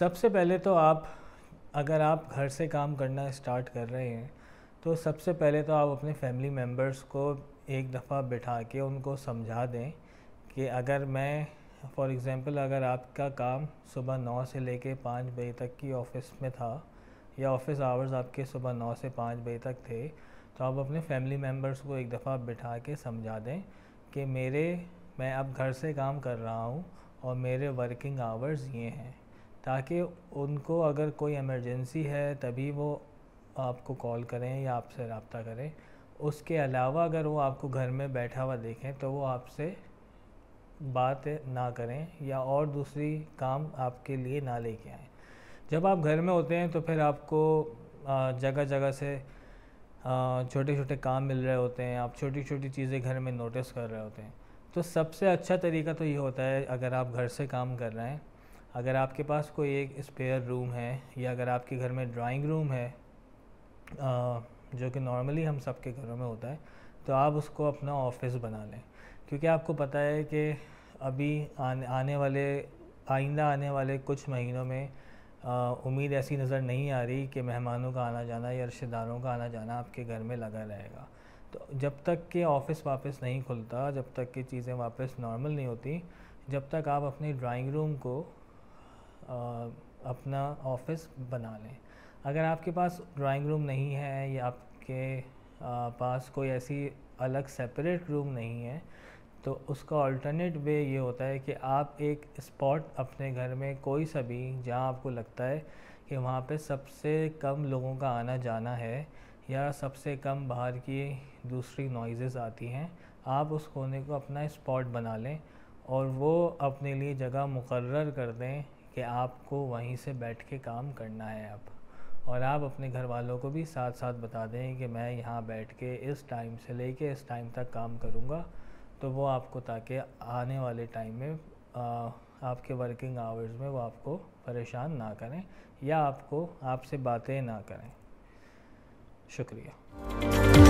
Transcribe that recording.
सबसे पहले तो आप, अगर आप घर से काम करना स्टार्ट कर रहे हैं तो सबसे पहले तो आप अपने फैमिली मेम्बर्स को एक दफ़ा बिठा के उनको समझा दें कि अगर मैं फॉर एग्ज़ाम्पल अगर आपका काम सुबह 9 से लेके 5 बजे तक की ऑफ़िस में था, या ऑफ़िस आवर्स आपके सुबह 9 से 5 बजे तक थे, तो आप अपने फैमिली मेम्बर्स को एक दफ़ा बिठा के समझा दें कि मैं अब घर से काम कर रहा हूँ और मेरे वर्किंग आवर्स ये हैं, ताकि उनको अगर कोई इमरजेंसी है तभी वो आपको कॉल करें या आपसे रब्ता करें। उसके अलावा अगर वो आपको घर में बैठा हुआ देखें तो वो आपसे बात ना करें या और दूसरी काम आपके लिए ना लेके आएँ। जब आप घर में होते हैं तो फिर आपको जगह जगह से छोटे छोटे काम मिल रहे होते हैं, आप छोटी छोटी चीज़ें घर में नोटिस कर रहे होते हैं। तो सबसे अच्छा तरीका तो ये होता है, अगर आप घर से काम कर रहे हैं, अगर आपके पास कोई एक स्पेयर रूम है या अगर आपके घर में ड्राइंग रूम है, जो कि नॉर्मली हम सबके घरों में होता है, तो आप उसको अपना ऑफिस बना लें। क्योंकि आपको पता है कि अभी आइंदा आने वाले कुछ महीनों में उम्मीद ऐसी नज़र नहीं आ रही कि मेहमानों का आना जाना या रिश्तेदारों का आना जाना आपके घर में लगा रहेगा। तो जब तक कि ऑफ़िस वापस नहीं खुलता, जब तक कि चीज़ें वापस नॉर्मल नहीं होती, जब तक आप अपनी ड्राइंग रूम को अपना ऑफिस बना लें। अगर आपके पास ड्राइंग रूम नहीं है या आपके पास कोई ऐसी अलग सेपरेट रूम नहीं है, तो उसका अल्टरनेट वे ये होता है कि आप एक स्पॉट अपने घर में कोई सा भी, जहाँ आपको लगता है कि वहाँ पे सबसे कम लोगों का आना जाना है या सबसे कम बाहर की दूसरी नॉइज़ेस आती हैं, आप उस कोने को अपना स्पॉट बना लें और वो अपने लिए जगह मुकर्रर कर दें कि आपको वहीं से बैठ के काम करना है अब। और आप अपने घर वालों को भी साथ साथ बता दें कि मैं यहाँ बैठ के इस टाइम से लेके इस टाइम तक काम करूँगा, तो वो आपको, ताकि आने वाले टाइम में आपके वर्किंग आवर्स में वो आपको परेशान ना करें या आपसे बातें ना करें। शुक्रिया।